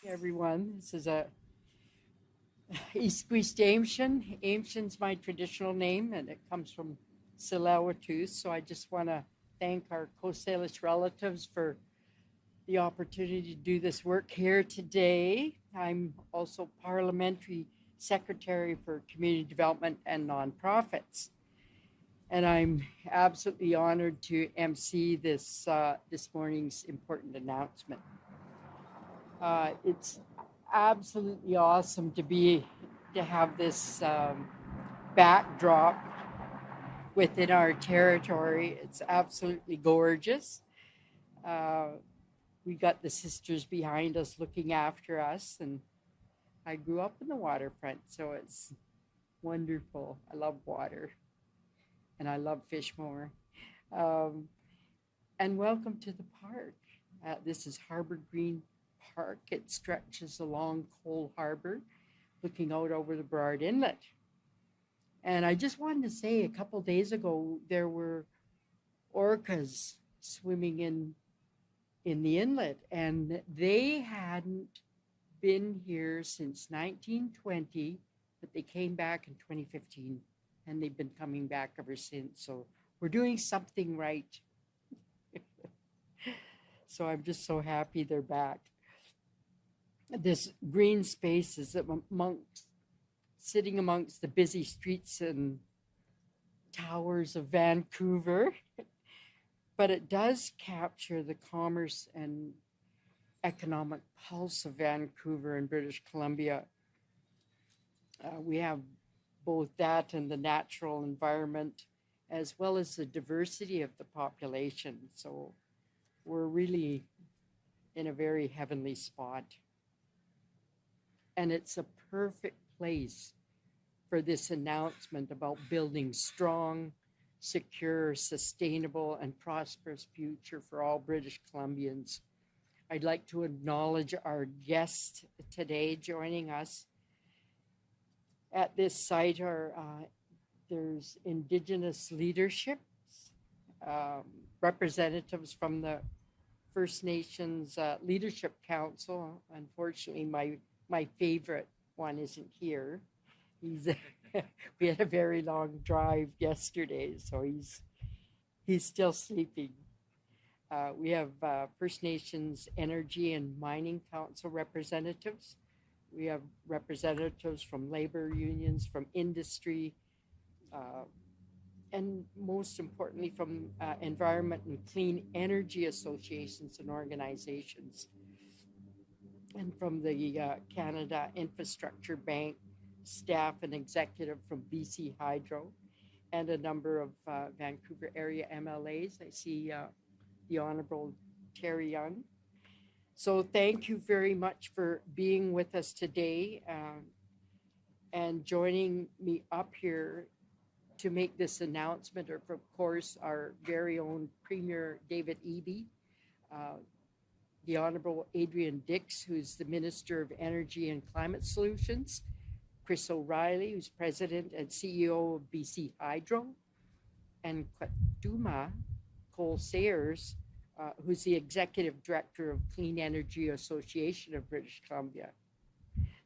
Everyone. This is a East Aimshin. Aimshin's my traditional name, and it comes from Tsleil-Waututh. So I just want to thank our Cole Sayers relatives for the opportunity to do this work here today. I'm also Parliamentary Secretary for Community Development and Nonprofits, and I'm absolutely honored to MC this morning's important announcement. It's absolutely awesome to have this backdrop within our territory. It's absolutely gorgeous. We got the sisters behind us looking after us, and I grew up in the waterfront, so it's wonderful. I love water, and I love fish more. Um, and welcome to the park. This is Harbor Green Park. It stretches along Cole Harbor, looking out over the Burrard Inlet. And I just wanted to say, a couple days ago, there were orcas swimming in the inlet, and they hadn't been here since 1920, but they came back in 2015, and they've been coming back ever since. So we're doing something right. So I'm just so happy they're back. This green space is sitting amongst the busy streets and towers of Vancouver, but it does capture the commerce and economic pulse of Vancouver and British Columbia. We have both that and the natural environment, as well as the diversity of the population. So we're really in a very heavenly spot. And it's a perfect place for this announcement about building strong, secure, sustainable, and prosperous future for all British Columbians. I'd like to acknowledge our guest today joining us. At this site there's Indigenous leaderships, representatives from the First Nations Leadership Council. Unfortunately, my favorite one isn't here. We had a very long drive yesterday, so he's still sleeping. We have First Nations Energy and Mining Council representatives. We have representatives from labor unions, from industry, and most importantly from environment and clean energy associations and organizations, and from the Canada Infrastructure Bank staff and executive from BC Hydro, and a number of Vancouver area MLAs. I see the Honorable Terry Young. So thank you very much for being with us today and joining me up here to make this announcement, or of course our very own Premier David Eby, the Honorable Adrian Dix, who's the Minister of Energy and Climate Solutions, Chris O'Reilly, who's President and CEO of BC Hydro, and Kwatuuma Cole Sayers, who's the Executive Director of Clean Energy Association of British Columbia.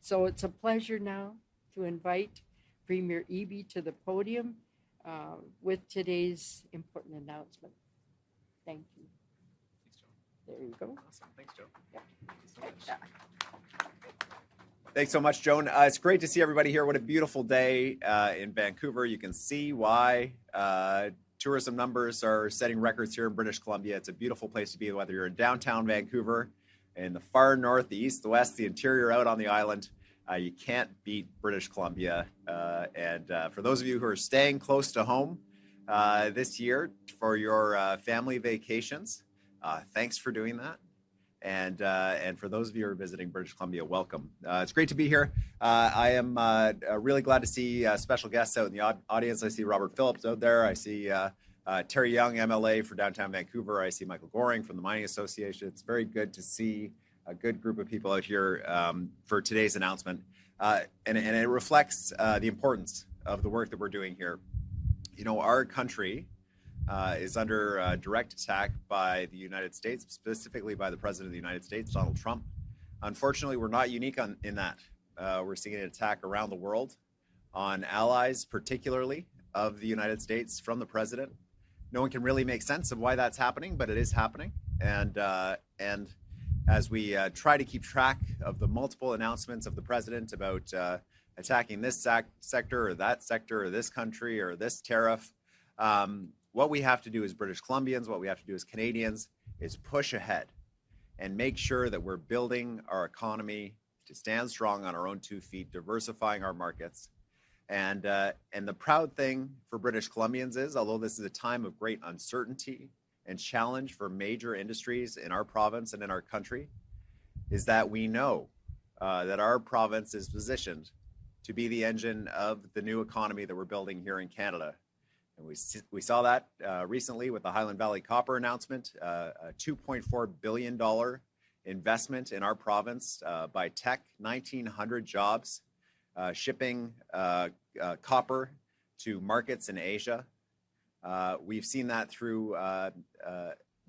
So it's a pleasure now to invite Premier Eby to the podium with today's important announcement. Thank you. Thanks, Joan. There you go. Awesome. Thanks, Joan. Yeah. Thank you so much. Thanks so much, Joan. It's great to see everybody here. What a beautiful day in Vancouver. You can see why tourism numbers are setting records here in British Columbia. It's a beautiful place to be, whether you're in downtown Vancouver, in the far north, the east, the west, the interior, out on the island. You can't beat British Columbia. And for those of you who are staying close to home this year for your family vacations, thanks for doing that. And for those of you who are visiting British Columbia, welcome. It's great to be here. I am really glad to see special guests out in the audience. I see Robert Phillips out there. I see Terry Young, MLA for downtown Vancouver. I see Michael Goring from the Mining Association. It's very good to see a good group of people out here for today's announcement. And it reflects the importance of the work that we're doing here. You know, our country is under direct attack by the United States, specifically by the President of the United States, Donald Trump. Unfortunately, we're not unique in that. We're seeing an attack around the world on allies, particularly of the United States, from the president. No one can really make sense of why that's happening, but it is happening. And as we try to keep track of the multiple announcements of the president about attacking this sector or that sector or this country or this tariff, what we have to do as British Columbians, what we have to do as Canadians, is push ahead and make sure that we're building our economy to stand strong on our own 2 feet, diversifying our markets. And the proud thing for British Columbians is, although this is a time of great uncertainty and challenge for major industries in our province and in our country, is that we know that our province is positioned to be the engine of the new economy that we're building here in Canada. And we saw that recently with the Highland Valley Copper announcement, a $2.4 billion investment in our province by Teck, 1,900 jobs, shipping copper to markets in Asia. We've seen that through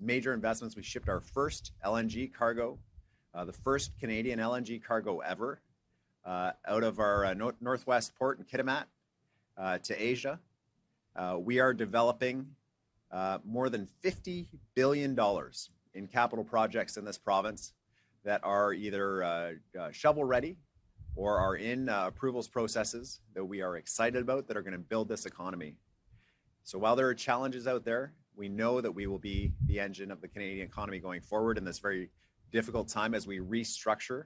major investments. We shipped our first LNG cargo, the first Canadian LNG cargo ever, out of our northwest port in Kitimat to Asia. We are developing more than $50 billion in capital projects in this province that are either shovel ready or are in approvals processes that we are excited about that are going to build this economy. So while there are challenges out there, we know that we will be the engine of the Canadian economy going forward in this very difficult time as we restructure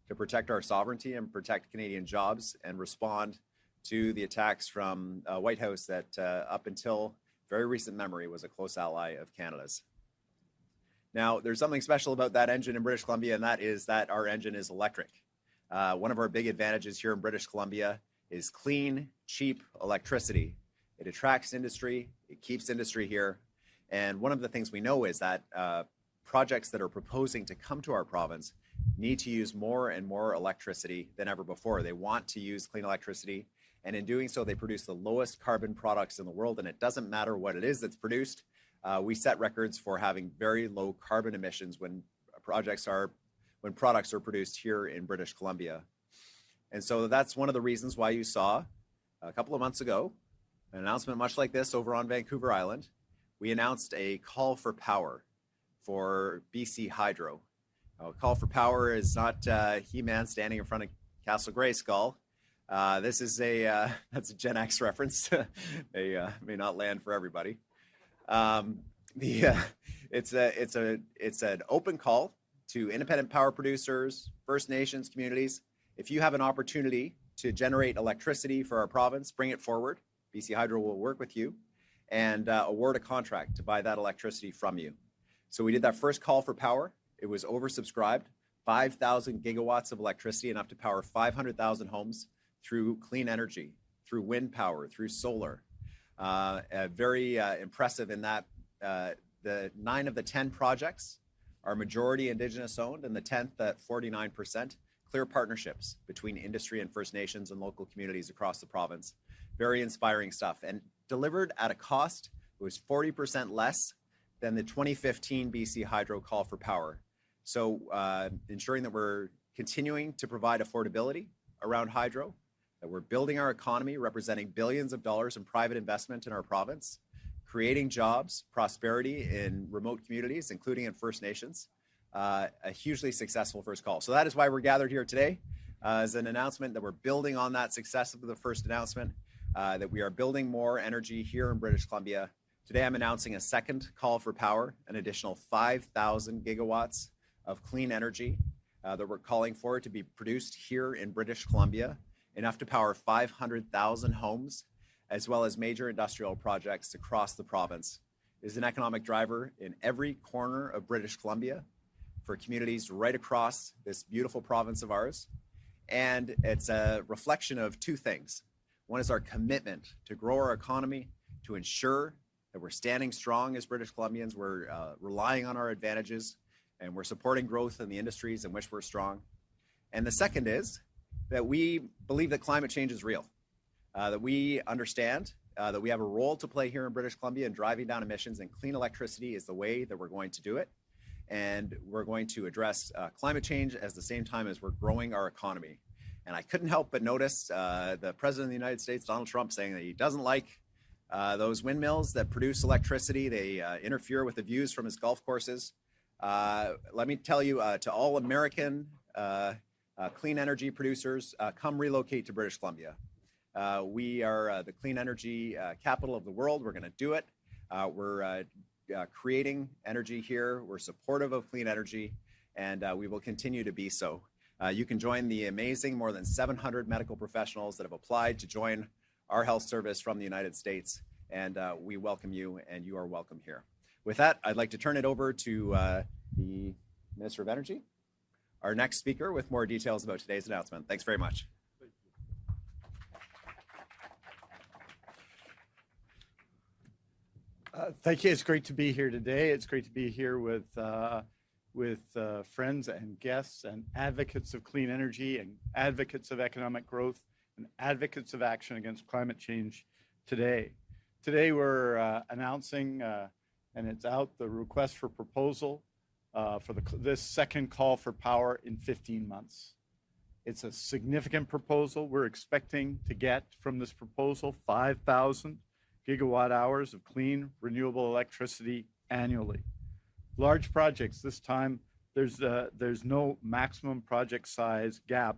to protect our sovereignty and protect Canadian jobs and respond to the attacks from White House that up until very recent memory was a close ally of Canada's. Now, there's something special about that engine in British Columbia, and that is that our engine is electric. One of our big advantages here in British Columbia is clean, cheap electricity. It attracts industry, it keeps industry here. And one of the things we know is that projects that are proposing to come to our province need to use more and more electricity than ever before. They want to use clean electricity, and in doing so, they produce the lowest carbon products in the world, and it doesn't matter what it is that's produced. We set records for having very low carbon emissions when products are produced here in British Columbia. And so that's one of the reasons why you saw a couple of months ago an announcement much like this over on Vancouver Island. We announced a call for power for BC Hydro. A call for power is not He-Man standing in front of Castle Grayskull. This is that's a Gen X reference. May not land for everybody. It's an open call to independent power producers, First Nations communities. If you have an opportunity to generate electricity for our province, bring it forward. BC Hydro will work with you and award a contract to buy that electricity from you. So we did that first call for power. It was oversubscribed, 5,000 gigawatts of electricity, enough to power 500,000 homes through clean energy, through wind power, through solar. Very impressive in that the 9 of the 10 projects are majority Indigenous owned, and the 10th at 49%, clear partnerships between industry and First Nations and local communities across the province. Very inspiring stuff, and delivered at a cost that was 40% less than the 2015 BC Hydro call for power. So ensuring that we're continuing to provide affordability around hydro, that we're building our economy, representing billions of dollars in private investment in our province, creating jobs, prosperity in remote communities, including in First Nations. A hugely successful first call. So that is why we're gathered here today as an announcement that we're building on that success of the first announcement, that we are building more energy here in British Columbia. Today I'm announcing a second call for power, an additional 5,000 gigawatts of clean energy that we're calling for to be produced here in British Columbia, enough to power 500,000 homes, as well as major industrial projects across the province. It is an economic driver in every corner of British Columbia for communities right across this beautiful province of ours. And it's a reflection of two things. One is our commitment to grow our economy, to ensure that we're standing strong as British Columbians, we're relying on our advantages, and we're supporting growth in the industries in which we're strong. And the second is that we believe that climate change is real, that we understand that we have a role to play here in British Columbia in driving down emissions, and clean electricity is the way that we're going to do it. and we're going to address climate change at the same time as we're growing our economy. And I couldn't help but notice the President of the United States, Donald Trump, saying that he doesn't like those windmills that produce electricity. They interfere with the views from his golf courses. Let me tell you, to all American clean energy producers, come relocate to British Columbia. We are the clean energy capital of the world. We're going to do it. We're creating energy here. We're supportive of clean energy, and we will continue to be so. You can join the amazing more than 700 medical professionals that have applied to join our health service from the United States, and we welcome you, and you are welcome here. With that, I'd like to turn it over to the Minister of Energy, our next speaker, with more details about today's announcement. Thanks very much. Thank you. It's great to be here today. It's great to be here with friends and guests and advocates of clean energy and advocates of economic growth and advocates of action against climate change today. Today we're announcing, and it's out, the request for proposal for this second call for power in 15 months. It's a significant proposal. We're expecting to get from this proposal 5,000 gigawatt hours of clean, renewable electricity annually. Large projects, this time there's no maximum project size cap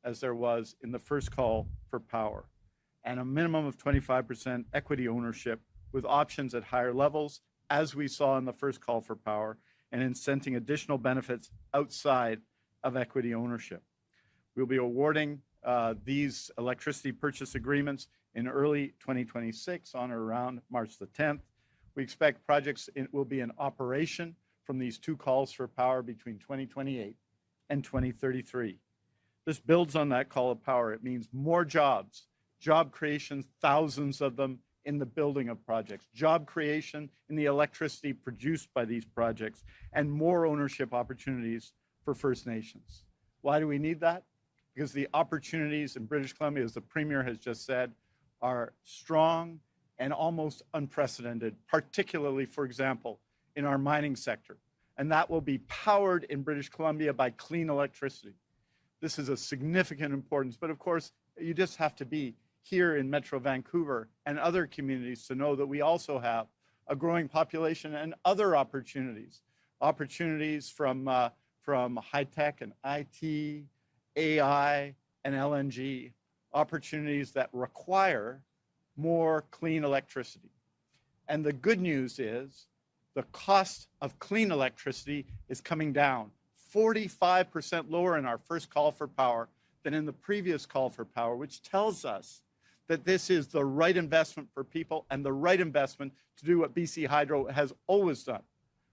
as there was in the first call for power, and a minimum of 25% equity ownership with options at higher levels, as we saw in the first call for power, and incenting additional benefits outside of equity ownership. We'll be awarding these electricity purchase agreements in early 2026 on or around March the 10th. We expect projects will be in operation from these two calls for power between 2028 and 2033. This builds on that call of power. It means more jobs, job creation, thousands of them in the building of projects, job creation in the electricity produced by these projects, and more ownership opportunities for First Nations. Why do we need that? Because the opportunities in British Columbia, as the Premier has just said, are strong and almost unprecedented, particularly, for example, in our mining sector. And that will be powered in British Columbia by clean electricity. This is a significant importance, but of course, you just have to be here in Metro Vancouver and other communities to know that we also have a growing population and other opportunities from high tech and IT, AI, and LNG, opportunities that require more clean electricity. And the good news is the cost of clean electricity is coming down, 45% lower in our first call for power than in the previous call for power, which tells us that this is the right investment for people and the right investment to do what BC Hydro has always done,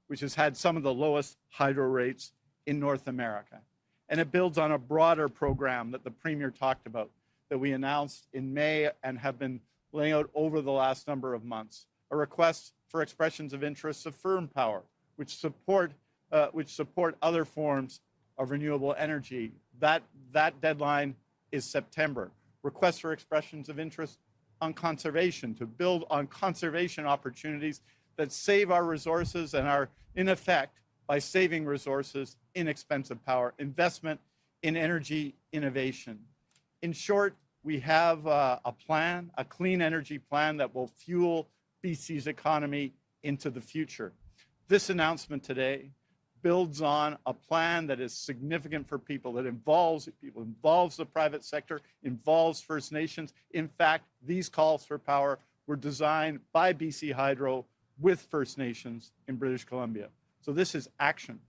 which has had some of the lowest hydro rates in North America. And it builds on a broader program that the Premier talked about, that we announced in May and have been laying out over the last number of months. A request for expressions of interest of firm power, which support other forms of renewable energy. That deadline is September. Requests for expressions of interest on conservation, to build on conservation opportunities that save our resources and are, in effect, by saving resources, inexpensive power, investment in energy innovation. In short, we have a plan, a clean energy plan that will fuel BC's economy into the future. This announcement today builds on a plan that is significant for people, that involves people, involves the private sector, involves First Nations. In fact, these calls for power were designed by BC Hydro with First Nations in British Columbia. So this is action,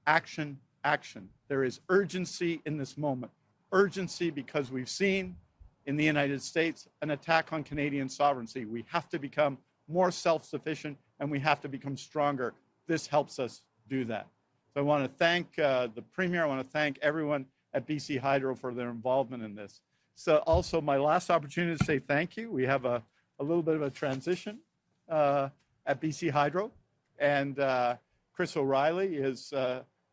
action, action. There is urgency in this moment. Urgency because we've seen in the United States an attack on Canadian sovereignty. We have to become more self-sufficient and we have to become stronger. This helps us do that. So I want to thank the Premier. I want to thank everyone at BC Hydro for their involvement in this. So also my last opportunity to say thank you. We have a little bit of a transition at BC Hydro, and Chris O'Reilly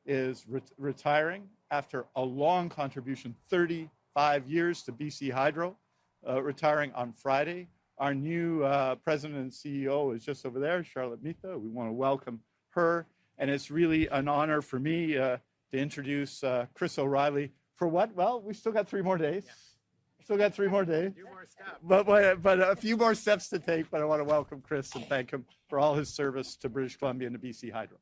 is retiring after a long contribution, 35 years to BC Hydro, retiring on Friday. Our new president and CEO is just over there, Charlotte Mita. We want to welcome her And it's really an honor for me to introduce Chris O'Reilly for what? Well, we still got 3 more days. Yeah. Still got 3 more days. But a few more steps to take. But I want to welcome Chris and thank him for all his service to British Columbia and to BC Hydro.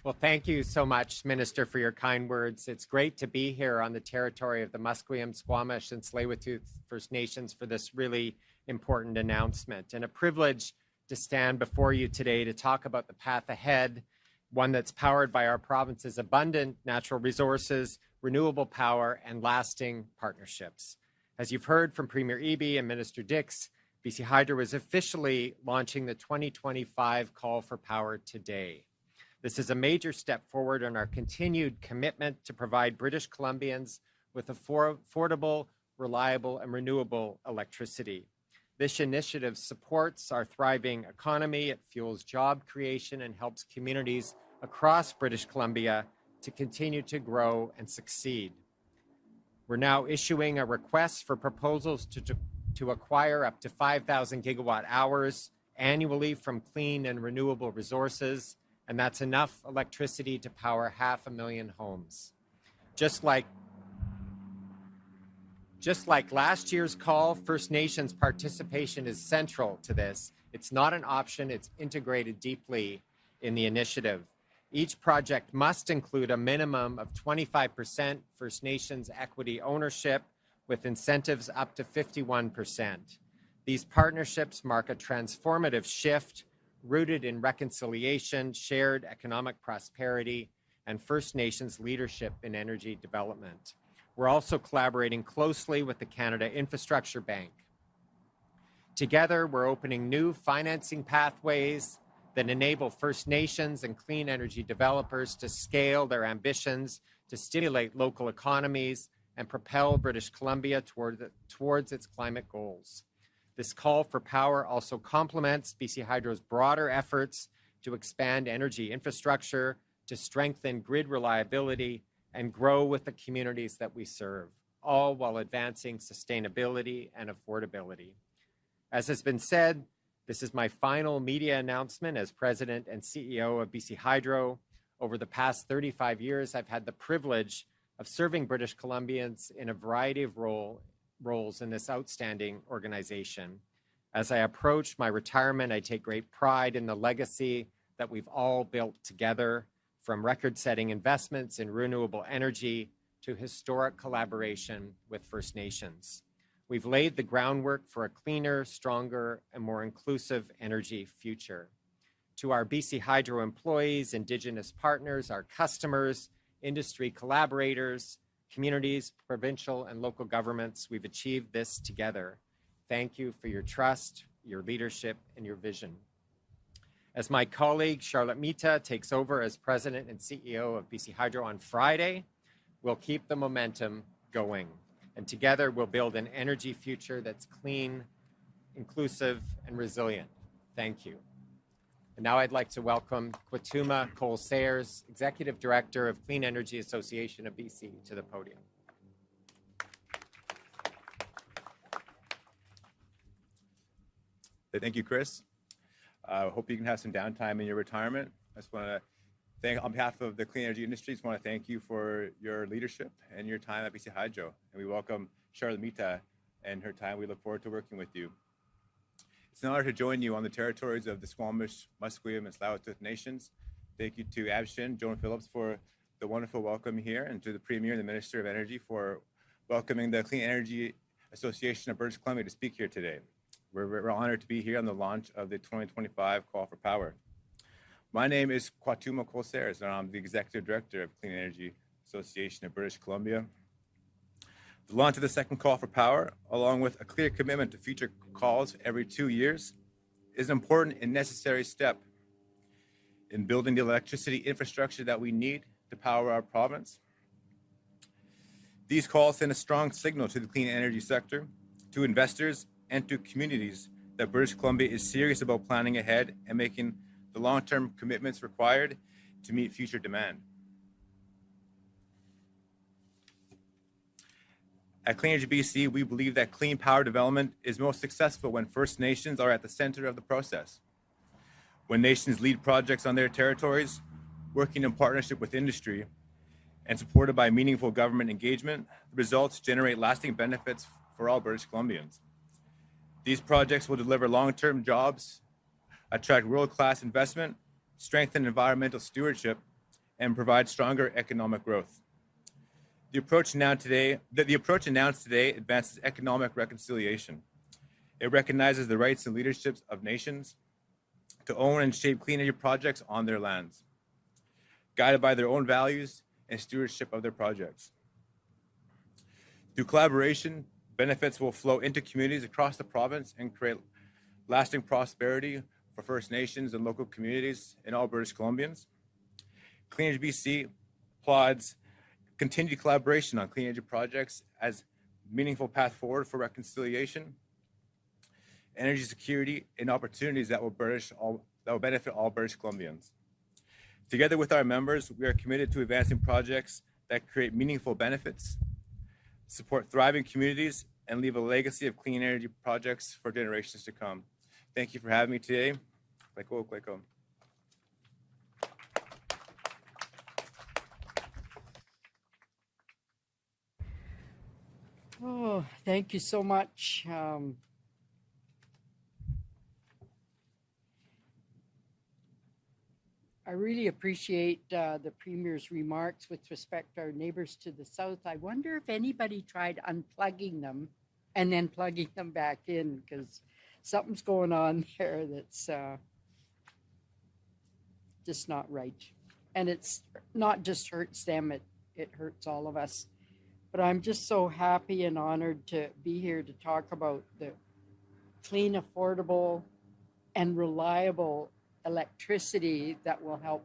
Well, thank you so much, Minister, for your kind words. It's great to be here on the territory of the Musqueam, Squamish, and Tsleil-Waututh First Nations for this really important announcement, and a privilege to stand before you today to talk about the path ahead, one that's powered by our province's abundant natural resources, renewable power, and lasting partnerships. As you've heard from Premier Eby and Minister Dix, BC Hydro is officially launching the 2025 Call for Power today. This is a major step forward in our continued commitment to provide British Columbians with affordable, reliable, and renewable electricity. This initiative supports our thriving economy, it fuels job creation, and helps communities across British Columbia to continue to grow and succeed. We're now issuing a request for proposals to acquire up to 5,000 gigawatt hours annually from clean and renewable resources, and that's enough electricity to power 500,000 homes. Just like last year's call, First Nations participation is central to this. It's not an option, it's integrated deeply in the initiative. Each project must include a minimum of 25% First Nations equity ownership, with incentives up to 51%. These partnerships mark a transformative shift rooted in reconciliation, shared economic prosperity, and First Nations leadership in energy development. We're also collaborating closely with the Canada Infrastructure Bank. Together, we're opening new financing pathways that enable First Nations and clean energy developers to scale their ambitions, to stimulate local economies, and propel British Columbia towards its climate goals. This call for power also complements BC Hydro's broader efforts to expand energy infrastructure, to strengthen grid reliability, and grow with the communities that we serve, all while advancing sustainability and affordability. As has been said, this is my final media announcement as President and CEO of BC Hydro. Over the past 35 years, I've had the privilege of serving British Columbians in a variety of roles in this outstanding organization. As I approach my retirement, I take great pride in the legacy that we've all built together, from record-setting investments in renewable energy to historic collaboration with First Nations. We've laid the groundwork for a cleaner, stronger, and more inclusive energy future. To our BC Hydro employees, Indigenous partners, our customers, industry collaborators, communities, provincial and local governments, we've achieved this together. Thank you for your trust, your leadership, and your vision. As my colleague Charlotte Mita takes over as President and CEO of BC Hydro on Friday, we'll keep the momentum going. And together we'll build an energy future that's clean, inclusive, and resilient. Thank you. And now I'd like to welcome Kwatuuma Cole Sayers, Executive Director of Clean Energy Association of BC, to the podium. Thank you, Chris. I hope you can have some downtime in your retirement. I just want to thank, on behalf of the clean energy industry, just want to thank you for your leadership and your time at BC Hydro. And we welcome Charlotte Mita and her time. We look forward to working with you. It's an honor to join you on the territories of the Squamish, Musqueam, and Tsleil-Waututh nations. Thank you to Abshin, Joan Phillip for the wonderful welcome here, and to the Premier and the Minister of Energy for welcoming the Clean Energy Association of British Columbia to speak here today. We're honored to be here on the launch of the 2025 Call for Power. My name is Kwatuuma Cole Sayers, and I'm the Executive Director of Clean Energy Association of British Columbia. The launch of the second Call for Power, along with a clear commitment to future calls every 2 years, is an important and necessary step in building the electricity infrastructure that we need to power our province. These calls send a strong signal to the clean energy sector, to investors, and to communities that British Columbia is serious about planning ahead and making the long-term commitments required to meet future demand. At Clean Energy BC, we believe that clean power development is most successful when First Nations are at the center of the process. When nations lead projects on their territories, working in partnership with industry, and supported by meaningful government engagement, the results generate lasting benefits for all British Columbians. These projects will deliver long-term jobs, attract world-class investment, strengthen environmental stewardship, and provide stronger economic growth. The approach announced today advances economic reconciliation. It recognizes the rights and leaderships of nations to own and shape clean energy projects on their lands, guided by their own values and stewardship of their projects. Through collaboration, benefits will flow into communities across the province and create lasting prosperity for First Nations and local communities and all British Columbians. Clean Energy BC applauds continued collaboration on clean energy projects as meaningful path forward for reconciliation, energy security, and opportunities that will benefit all British Columbians. Together with our members, we are committed to advancing projects that create meaningful benefits, support thriving communities, and leave a legacy of clean energy projects for generations to come. Thank you for having me today. Kleko. Oh, thank you so much. I really appreciate the Premier's remarks with respect to our neighbors to the south. I wonder if anybody tried unplugging them and then plugging them back in, because something's going on there that's just not right. And it's not just hurts them, it hurts all of us. But I'm just so happy and honored to be here to talk about the clean, affordable, and reliable electricity that will help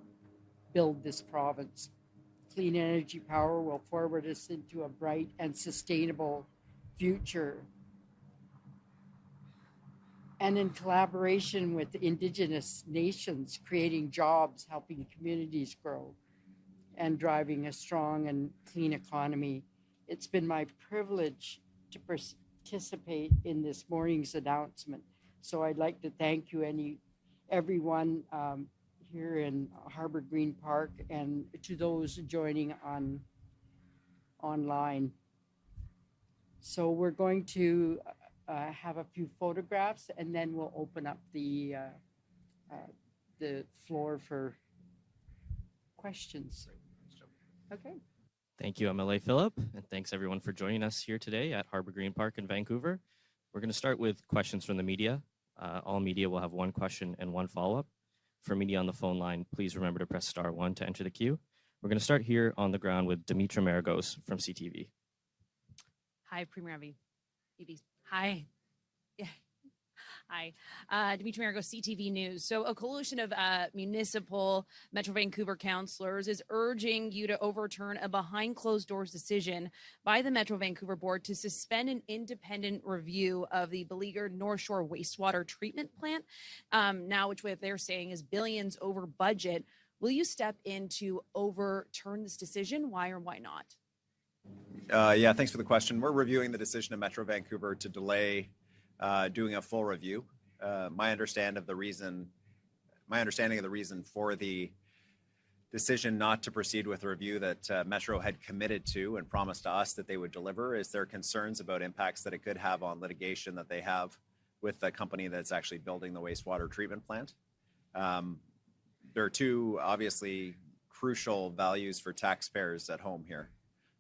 build this province. Clean energy power will forward us into a bright and sustainable future. And in collaboration with Indigenous nations, creating jobs, helping communities grow, and driving a strong and clean economy. It's been my privilege to participate in this morning's announcement. So I'd like to thank you, everyone here in Harbor Green Park, and to those joining online. So we're going to have a few photographs, and then we'll open up the floor for questions. Okay. Thank you, MLA Phillip, and thanks everyone for joining us here today at Harbor Green Park in Vancouver. We're going to start with questions from the media. All media will have one question and one follow-up. For media on the phone line, please remember to press *1 to enter the queue. We're going to start here on the ground with Dimitra Maragos from CTV. Hi, Premier Eby. Hi. Yeah. Hi, Dimitri Maragos, CTV News. So a coalition of municipal Metro Vancouver councillors is urging you to overturn a behind closed doors decision by the Metro Vancouver Board to suspend an independent review of the beleaguered North Shore wastewater treatment plant, now which what they're saying is billions over budget. Will you step in to overturn this decision? Why or why not? Yeah, thanks for the question. We're reviewing the decision of Metro Vancouver to delay doing a full review. My understanding of the reason for the decision not to proceed with a review that Metro had committed to and promised to us that they would deliver is their concerns about impacts that it could have on litigation that they have with the company that's actually building the wastewater treatment plant. There are two obviously crucial values for taxpayers at home here.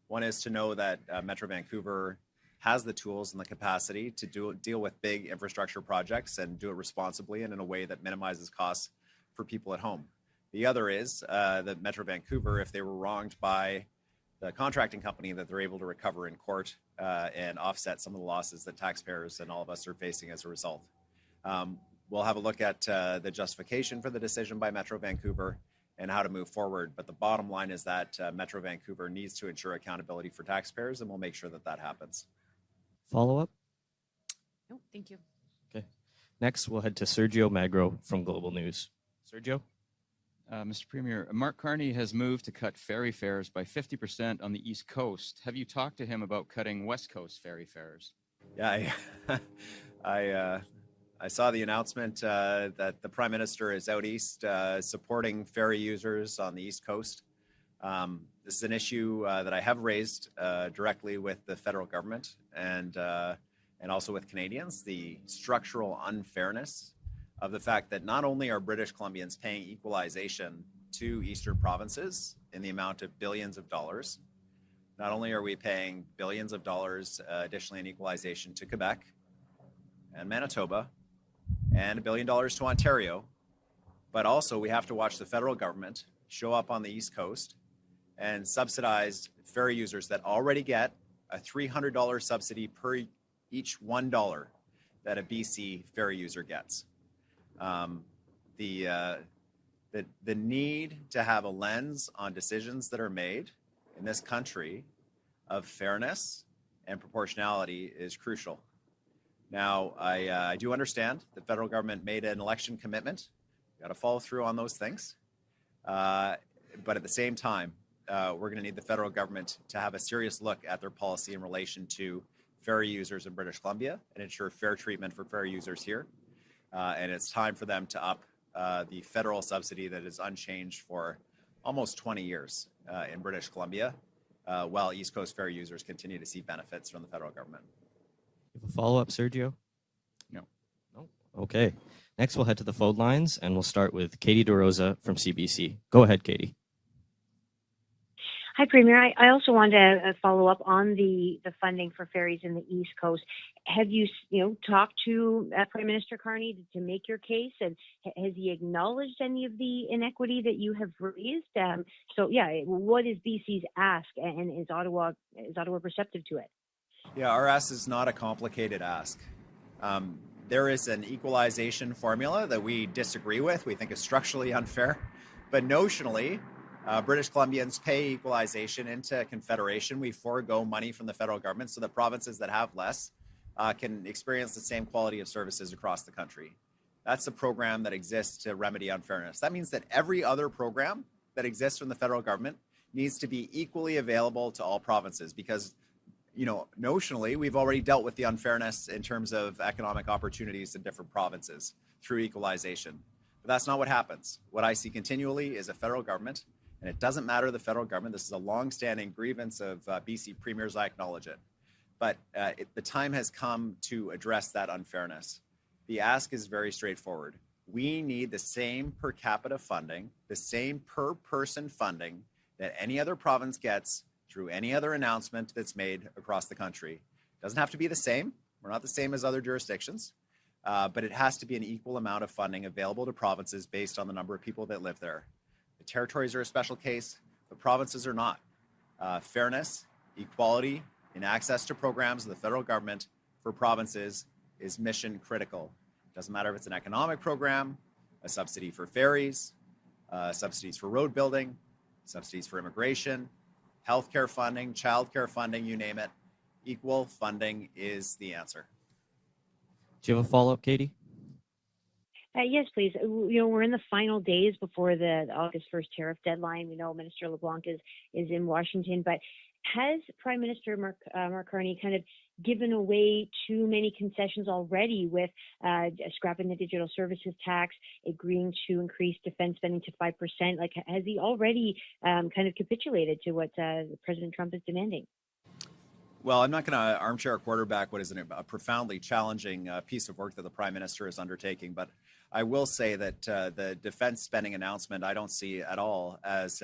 One is to know that Metro Vancouver has the tools and the capacity to deal with big infrastructure projects and do it responsibly and in a way that minimizes costs for people at home. The other is that Metro Vancouver, if they were wronged by the contracting company, that they're able to recover in court and offset some of the losses that taxpayers and all of us are facing as a result. We'll have a look at the justification for the decision by Metro Vancouver and how to move forward. But the bottom line is that Metro Vancouver needs to ensure accountability for taxpayers, and we'll make sure that that happens. Follow-up? No, thank you. Okay. Next, we'll head to Sergio Magro from Global News. Sergio? Mr. Premier, Mark Carney has moved to cut ferry fares by 50% on the East Coast. Have you talked to him about cutting West Coast ferry fares? Yeah, I saw the announcement that the Prime Minister is out east supporting ferry users on the East Coast. This is an issue that I have raised directly with the federal government and also with Canadians, the structural unfairness of the fact that not only are British Columbians paying equalization to eastern provinces in the amount of billions of dollars, not only are we paying billions of dollars additionally in equalization to Quebec and Manitoba and $1 billion to Ontario, but also we have to watch the federal government show up on the East Coast and subsidize ferry users that already get a $300 subsidy per each $1 that a BC ferry user gets. The need to have a lens on decisions that are made in this country of fairness and proportionality is crucial. Now, I do understand the federal government made an election commitment. Got to follow through on those things. But at the same time, we're going to need the federal government to have a serious look at their policy in relation to ferry users in British Columbia and ensure fair treatment for ferry users here. And it's time for them to up the federal subsidy that is unchanged for almost 20 years in British Columbia, while East Coast ferry users continue to see benefits from the federal government. You have a follow-up, Sergio? No. No? Okay. Next, we'll head to the phone lines, and we'll start with Katie DeRosa from CBC. Go ahead, Katie. Hi, Premier. I also wanted to follow up on the funding for ferries in the East Coast. Have you talked to Prime Minister Carney to make your case, and has he acknowledged any of the inequity that you have raised? What is BC's ask, and is Ottawa receptive to it? Yeah, our ask is not a complicated ask. There is an equalization formula that we disagree with. We think is structurally unfair, but notionally, British Columbians pay equalization into Confederation. We forego money from the federal government so that provinces that have less can experience the same quality of services across the country. That's the program that exists to remedy unfairness. That means that every other program that exists from the federal government needs to be equally available to all provinces because, notionally, we've already dealt with the unfairness in terms of economic opportunities in different provinces through equalization. But that's not what happens. What I see continually is a federal government, and it doesn't matter the federal government. This is a long-standing grievance of BC premiers. I acknowledge it. But the time has come to address that unfairness. The ask is very straightforward. We need the same per capita funding, the same per person funding that any other province gets through any other announcement that's made across the country. It doesn't have to be the same. We're not the same as other jurisdictions, but it has to be an equal amount of funding available to provinces based on the number of people that live there. The territories are a special case, but provinces are not. Fairness, equality, and access to programs of the federal government for provinces is mission critical. It doesn't matter if it's an economic program, a subsidy for ferries, subsidies for road building, subsidies for immigration, healthcare funding, childcare funding, you name it. Equal funding is the answer. Do you have a follow-up, Katie? Yes, please. We're in the final days before the August 1st tariff deadline. We know Minister LeBlanc is in Washington, but has Prime Minister Mark Carney kind of given away too many concessions already with scrapping the digital services tax, agreeing to increase defense spending to 5%? Like, has he already kind of capitulated to what President Trump is demanding? Well, I'm not going to armchair quarterback what is a profoundly challenging piece of work that the Prime Minister is undertaking, but I will say that the defense spending announcement I don't see at all as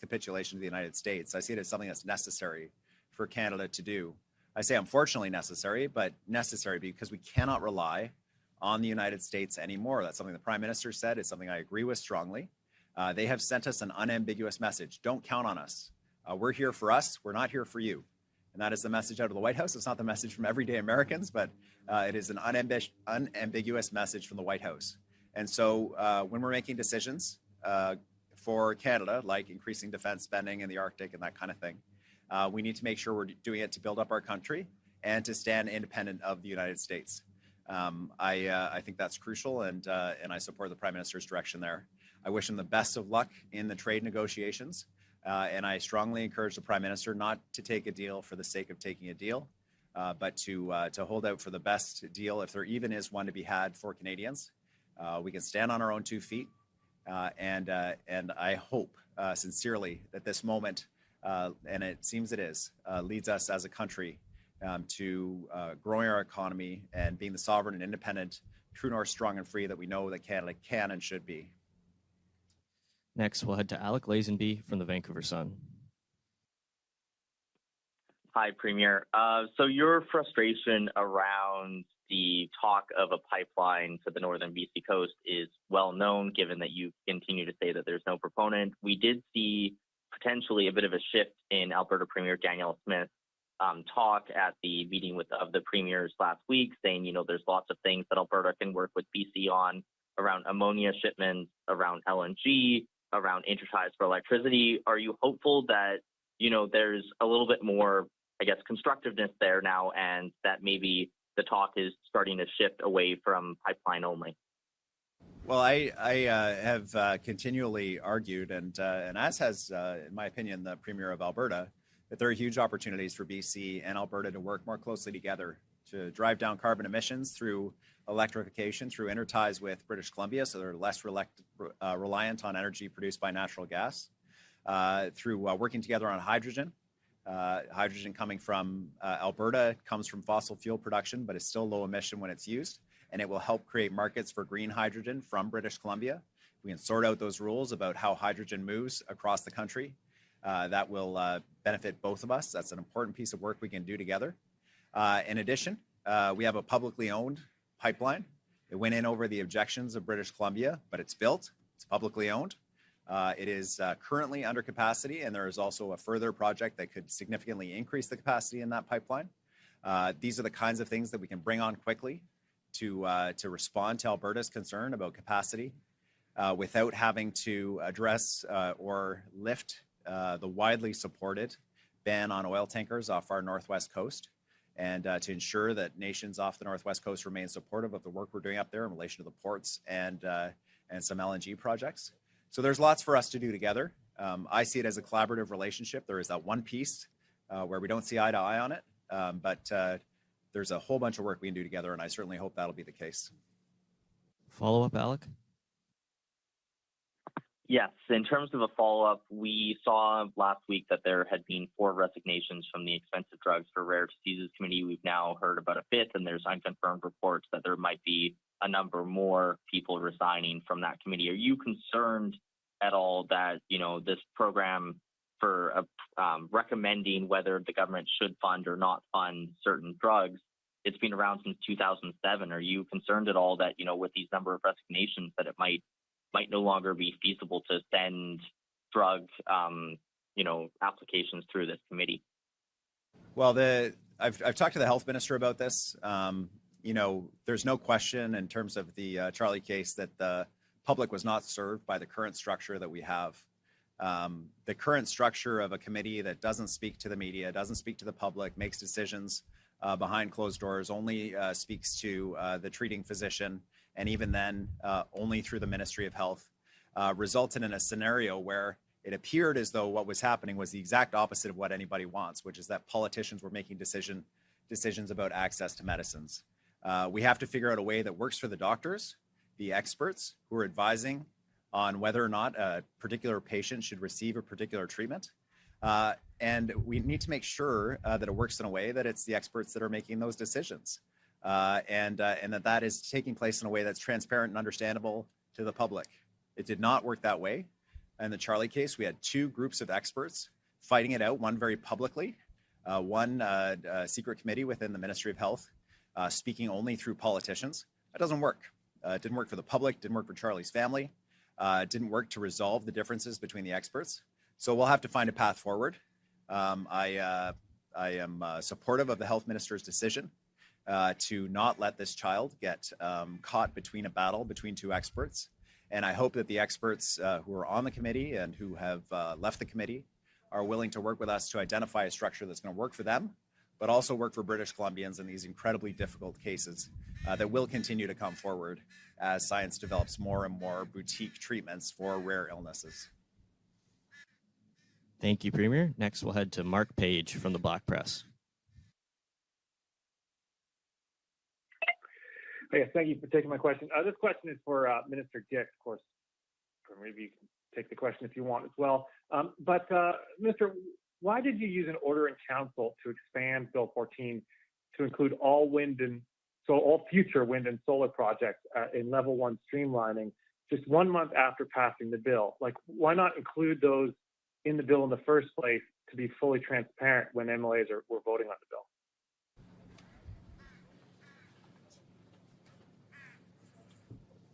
capitulation to the United States. I see it as something that's necessary for Canada to do. I say unfortunately necessary, but necessary because we cannot rely on the United States anymore. That's something the Prime Minister said. It's something I agree with strongly. They have sent us an unambiguous message. Don't count on us. We're here for us. We're not here for you. And that is the message out of the White House. It's not the message from everyday Americans, but it is an unambiguous message from the White House. And so when we're making decisions for Canada, like increasing defense spending in the Arctic and that kind of thing, we need to make sure we're doing it to build up our country and to stand independent of the United States. I think that's crucial, and I support the Prime Minister's direction there. I wish him the best of luck in the trade negotiations. And I strongly encourage the Prime Minister not to take a deal for the sake of taking a deal, but to hold out for the best deal, if there even is one to be had for Canadians. We can stand on our own 2 feet, and I hope sincerely that this moment, and it seems it is, leads us as a country to growing our economy and being the sovereign and independent, true north, strong and free that we know that Canada can and should be. Next, we'll head to Alec Lazenby from the Vancouver Sun. Hi, Premier. So your frustration around the talk of a pipeline to the northern BC coast is well known, given that you continue to say that there's no proponent. We did see potentially a bit of a shift in Alberta Premier Danielle Smith talk at the meeting of the premiers last week, saying, there's lots of things that Alberta can work with BC on around ammonia shipments, around LNG, around interties for electricity. Are you hopeful that, there's a little bit more, constructiveness there now, and that maybe the talk is starting to shift away from pipeline only? Well, I have continually argued, and as has, in my opinion, the Premier of Alberta, that there are huge opportunities for BC and Alberta to work more closely together to drive down carbon emissions through electrification, through interties with British Columbia, so they're less reliant on energy produced by natural gas, through working together on hydrogen. Hydrogen coming from Alberta comes from fossil fuel production, but it's still low emission when it's used, and it will help create markets for green hydrogen from British Columbia. We can sort out those rules about how hydrogen moves across the country. That will benefit both of us. That's an important piece of work we can do together. In addition, we have a publicly owned pipeline. It went in over the objections of British Columbia, but it's built. It's publicly owned. It is currently under capacity, and there is also a further project that could significantly increase the capacity in that pipeline. These are the kinds of things that we can bring on quickly to respond to Alberta's concern about capacity without having to address or lift the widely supported ban on oil tankers off our northwest coast, and to ensure that nations off the northwest coast remain supportive of the work we're doing up there in relation to the ports and some LNG projects. So there's lots for us to do together. I see it as a collaborative relationship. There is that one piece where we don't see eye to eye on it, but there's a whole bunch of work we can do together, and I certainly hope that'll be the case. Follow up, Alec? Yes. In terms of a follow-up, we saw last week that there had been 4 resignations from the Expensive Drugs for Rare Diseases Committee. We've now heard about a 5th, and there's unconfirmed reports that there might be a number more people resigning from that committee. Are you concerned at all that, this program for recommending whether the government should fund or not fund certain drugs, it's been around since 2007. Are you concerned at all that, with these number of resignations, that it might no longer be feasible to send drug, applications through this committee? Well, I've talked to the health minister about this. There's no question in terms of the Charlie case that the public was not served by the current structure that we have. The current structure of a committee that doesn't speak to the media, doesn't speak to the public, makes decisions behind closed doors, only speaks to the treating physician, and even then only through the Ministry of Health, resulted in a scenario where it appeared as though what was happening was the exact opposite of what anybody wants, which is that politicians were making decisions about access to medicines. We have to figure out a way that works for the doctors, the experts who are advising on whether or not a particular patient should receive a particular treatment. And we need to make sure that it works in a way that it's the experts that are making those decisions. And that is taking place in a way that's transparent and understandable to the public. It did not work that way. In the Charlie case, we had 2 groups of experts fighting it out, one very publicly, one secret committee within the Ministry of Health, speaking only through politicians. That doesn't work. It didn't work for the public, didn't work for Charlie's family, didn't work to resolve the differences between the experts. So we'll have to find a path forward. I am supportive of the health minister's decision to not let this child get caught between a battle between 2 experts. And I hope that the experts who are on the committee and who have left the committee are willing to work with us to identify a structure that's going to work for them, but also work for British Columbians in these incredibly difficult cases that will continue to come forward as science develops more and more boutique treatments for rare illnesses. Thank you, Premier. Next, we'll head to Mark Page from the Black Press. Yes, thank you for taking my question. This question is for Minister Dix, of course, or maybe you can take the question if you want as well. Minister, why did you use an order in council to expand Bill 14 to include all future wind and solar projects in level 1 streamlining just 1 month after passing the bill? Like, why not include those in the bill in the first place to be fully transparent when MLAs were voting on the bill?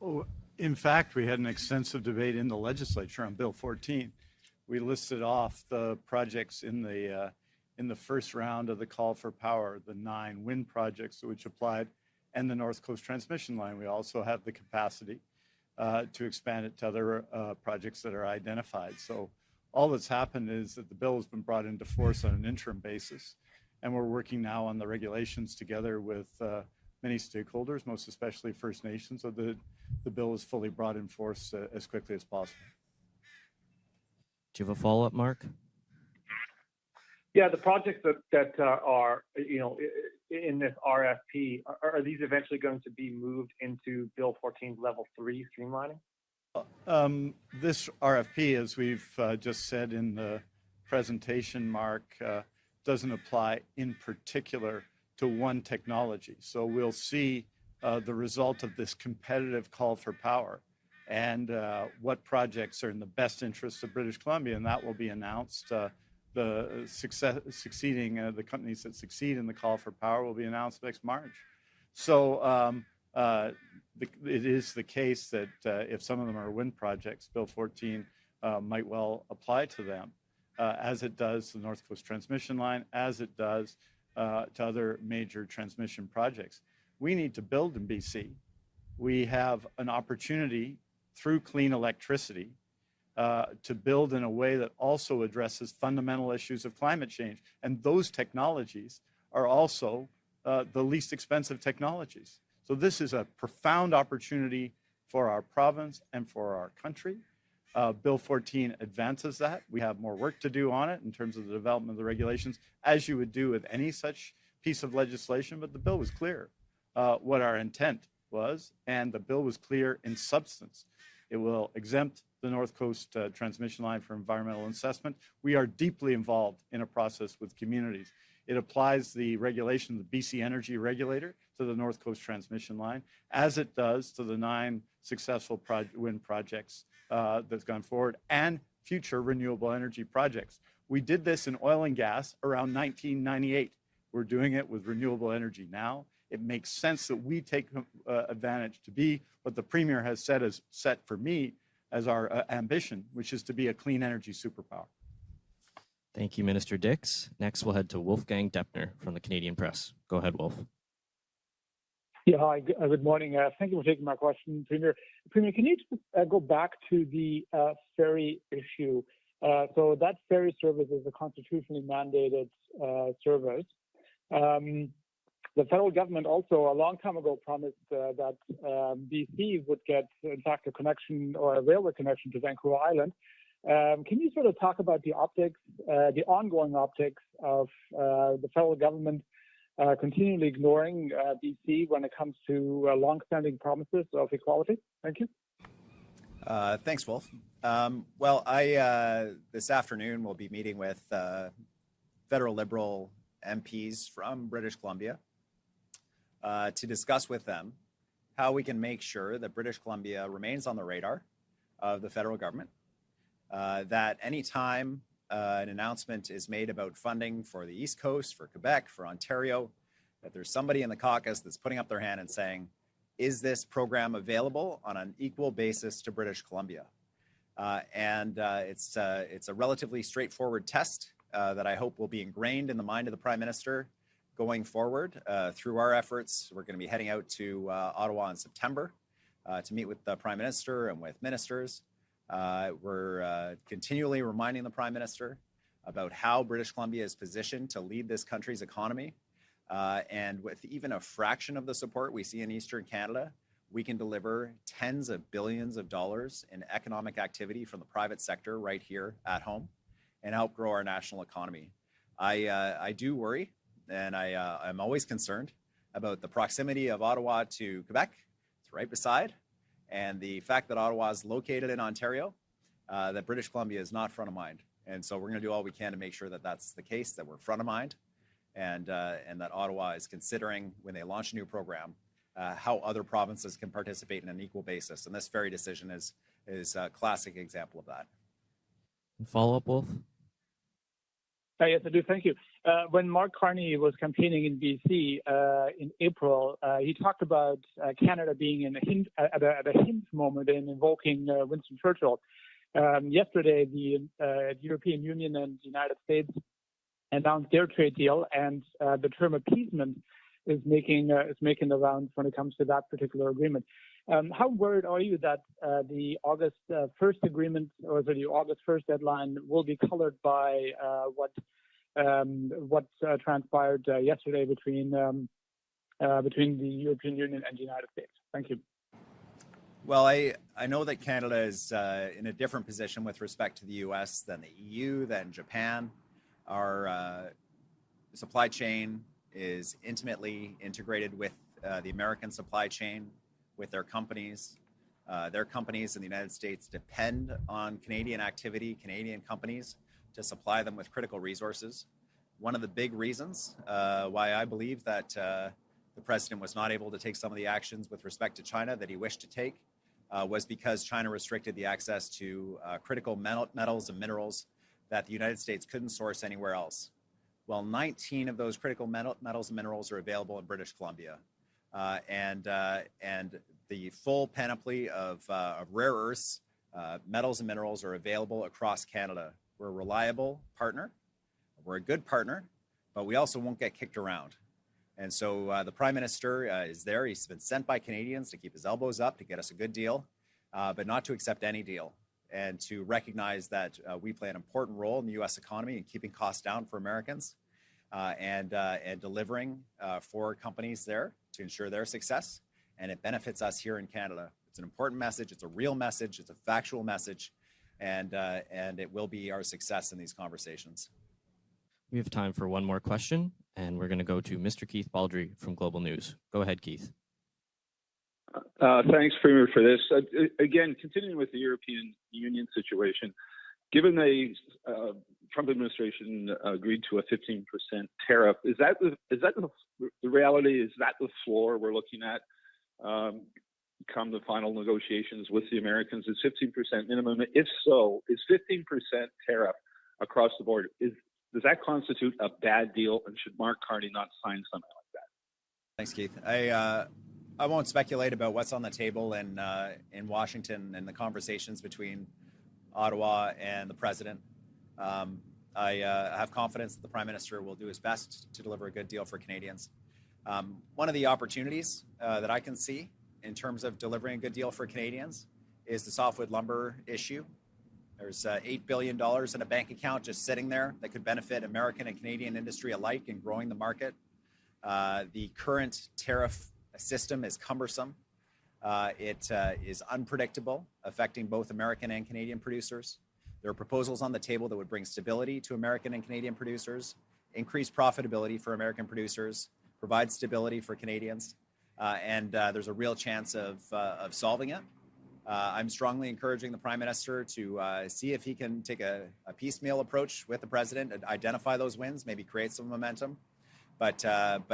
Oh, in fact, we had an extensive debate in the legislature on Bill 14. We listed off the projects in the first round of the call for power, the 9 wind projects which applied, and the North Coast transmission line. We also have the capacity to expand it to other projects that are identified. So all that's happened is that the bill has been brought into force on an interim basis, and we're working now on the regulations together with many stakeholders, most especially First Nations, so the bill is fully brought in force as quickly as possible. Do you have a follow-up, Mark? Yeah, the projects that are, in this RFP, are these eventually going to be moved into Bill 14's level 3 streamlining? This RFP, as we've just said in the presentation, Mark, doesn't apply in particular to one technology. So we'll see the result of this competitive call for power and what projects are in the best interest of British Columbia, and that will be announced. The companies that succeed in the call for power will be announced next March. So it is the case that if some of them are wind projects, Bill 14 might well apply to them, as it does the North Coast transmission line, as it does to other major transmission projects. We need to build in BC. We have an opportunity through clean electricity to build in a way that also addresses fundamental issues of climate change. And those technologies are also the least expensive technologies. So this is a profound opportunity for our province and for our country. Bill 14 advances that. We have more work to do on it in terms of the development of the regulations, as you would do with any such piece of legislation, but the bill was clear what our intent was, and the bill was clear in substance. It will exempt the North Coast transmission line for environmental assessment. We are deeply involved in a process with communities. It applies the regulation of the BC Energy Regulator to the North Coast transmission line, as it does to the 9 successful wind projects that's gone forward and future renewable energy projects. We did this in oil and gas around 1998. We're doing it with renewable energy now. It makes sense that we take advantage to be what the Premier has said is set for me as our ambition, which is to be a clean energy superpower. Thank you, Minister Dix. Next, we'll head to Wolfgang Deppner from the Canadian Press. Go ahead, Wolf. Yeah, hi, good morning. Thank you for taking my question, Premier. Premier, can you just go back to the ferry issue? So that ferry service is a constitutionally mandated service. The federal government also a long time ago promised that BC would get, in fact, a connection or a railway connection to Vancouver Island. Can you sort of talk about the optics, the ongoing optics of the federal government continually ignoring BC when it comes to long-standing promises of equality? Thank you. Thanks, Wolf. Well, I this afternoon will be meeting with federal Liberal MPs from British Columbia to discuss with them how we can make sure that British Columbia remains on the radar of the federal government, that any time an announcement is made about funding for the East Coast, for Quebec, for Ontario, that there's somebody in the caucus that's putting up their hand and saying, is this program available on an equal basis to British Columbia? It's a relatively straightforward test that I hope will be ingrained in the mind of the Prime Minister going forward. Through our efforts, we're going to be heading out to Ottawa in September to meet with the Prime Minister and with ministers. We're continually reminding the Prime Minister about how British Columbia is positioned to lead this country's economy. And with even a fraction of the support we see in Eastern Canada, we can deliver tens of billions of dollars in economic activity from the private sector right here at home and help grow our national economy. I do worry, and I'm always concerned about the proximity of Ottawa to Quebec. It's right beside. And the fact that Ottawa is located in Ontario, that British Columbia is not front of mind. And so we're going to do all we can to make sure that that's the case, that we're front of mind, and that Ottawa is considering, when they launch a new program, how other provinces can participate in an equal basis. And this ferry decision is a classic example of that. Follow up, Wolf? Yes, I do. Thank you. When Mark Carney was campaigning in BC in April, he talked about Canada being at a hinge moment in invoking Winston Churchill. Yesterday, the European Union and the United States announced their trade deal, and the term appeasement is making the rounds when it comes to that particular agreement. How worried are you that the August 1st agreement, or the August 1st deadline, will be colored by what transpired yesterday between the European Union and the United States? Thank you. Well, I know that Canada is in a different position with respect to the U.S. than the EU, than Japan. Our supply chain is intimately integrated with the American supply chain, with their companies. Their companies in the United States depend on Canadian activity, Canadian companies, to supply them with critical resources. One of the big reasons why I believe that the president was not able to take some of the actions with respect to China that he wished to take was because China restricted the access to critical metals and minerals that the United States couldn't source anywhere else. Well, 19 of those critical metals and minerals are available in British Columbia. And the full panoply of rare earths, metals and minerals are available across Canada. We're a reliable partner. We're a good partner, but we also won't get kicked around. And so the Prime Minister is there. He's been sent by Canadians to keep his elbows up, to get us a good deal, but not to accept any deal, and to recognize that we play an important role in the U.S. economy in keeping costs down for Americans and delivering for companies there to ensure their success. And it benefits us here in Canada. It's an important message. It's a real message. It's a factual message. And it will be our success in these conversations. We have time for one more question, and we're going to go to Mr. Keith Baldry from Global News. Go ahead, Keith. Thanks, Premier, for this. Again, continuing with the European Union situation, given the Trump administration agreed to a 15% tariff, is that the reality? Is that the floor we're looking at come the final negotiations with the Americans? Is 15% minimum? If so, is 15% tariff across the board, does that constitute a bad deal, and should Mark Carney not sign something like that? Thanks, Keith. I won't speculate about what's on the table in Washington and the conversations between Ottawa and the president. I have confidence that the Prime Minister will do his best to deliver a good deal for Canadians. One of the opportunities that I can see in terms of delivering a good deal for Canadians is the softwood lumber issue. There's $8 billion in a bank account just sitting there that could benefit American and Canadian industry alike in growing the market. The current tariff system is cumbersome. It is unpredictable, affecting both American and Canadian producers. There are proposals on the table that would bring stability to American and Canadian producers, increase profitability for American producers, provide stability for Canadians, and there's a real chance of solving it. I'm strongly encouraging the Prime Minister to see if he can take a piecemeal approach with the President and identify those wins, maybe create some momentum. But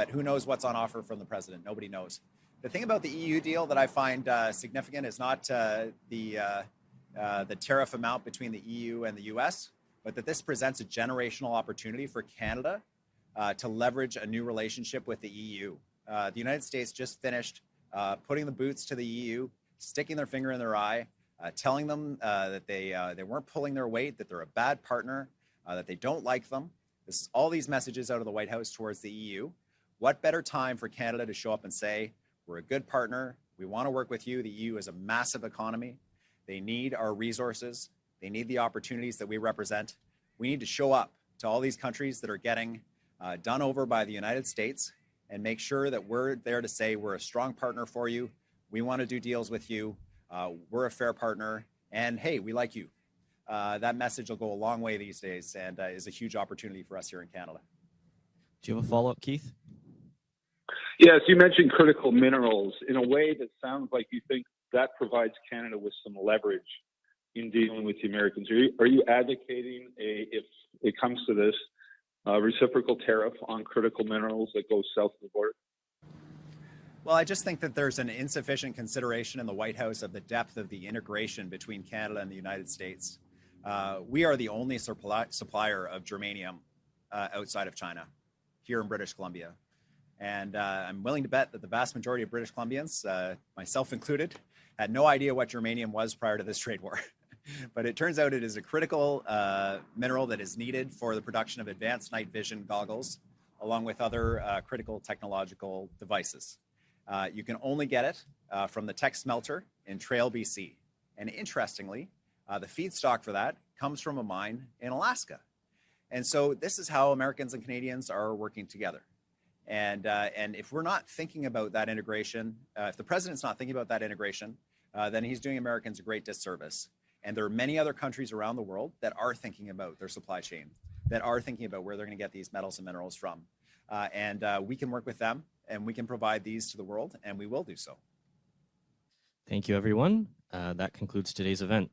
who knows what's on offer from the President? Nobody knows. The thing about the EU deal that I find significant is not the tariff amount between the EU and the US, but that this presents a generational opportunity for Canada to leverage a new relationship with the EU. The United States just finished putting the boots to the EU, sticking their finger in their eye, telling them that they weren't pulling their weight, that they're a bad partner, that they don't like them. This is all these messages out of the White House towards the EU. What better time for Canada to show up and say, we're a good partner, we want to work with you. The EU is a massive economy. They need our resources. They need the opportunities that we represent. We need to show up to all these countries that are getting done over by the United States and make sure that we're there to say we're a strong partner for you. We want to do deals with you. We're a fair partner. And hey, we like you. That message will go a long way these days and is a huge opportunity for us here in Canada. Do you have a follow-up, Keith? Yes, you mentioned critical minerals in a way that sounds like you think that provides Canada with some leverage in dealing with the Americans. Are you advocating, if it comes to this, reciprocal tariff on critical minerals that goes south of the border? Well, I just think that there's an insufficient consideration in the White House of the depth of the integration between Canada and the United States. We are the only supplier of germanium outside of China here in British Columbia. And I'm willing to bet that the vast majority of British Columbians, myself included, had no idea what germanium was prior to this trade war. But it turns out it is a critical mineral that is needed for the production of advanced night vision goggles, along with other critical technological devices. You can only get it from the Tech Smelter in Trail, BC. And interestingly, the feedstock for that comes from a mine in Alaska. And so this is how Americans and Canadians are working together. And if we're not thinking about that integration, if the president's not thinking about that integration, then he's doing Americans a great disservice. And there are many other countries around the world that are thinking about their supply chain, that are thinking about where they're going to get these metals and minerals from. And we can work with them, and we can provide these to the world, and we will do so. Thank you, everyone. That concludes today's event.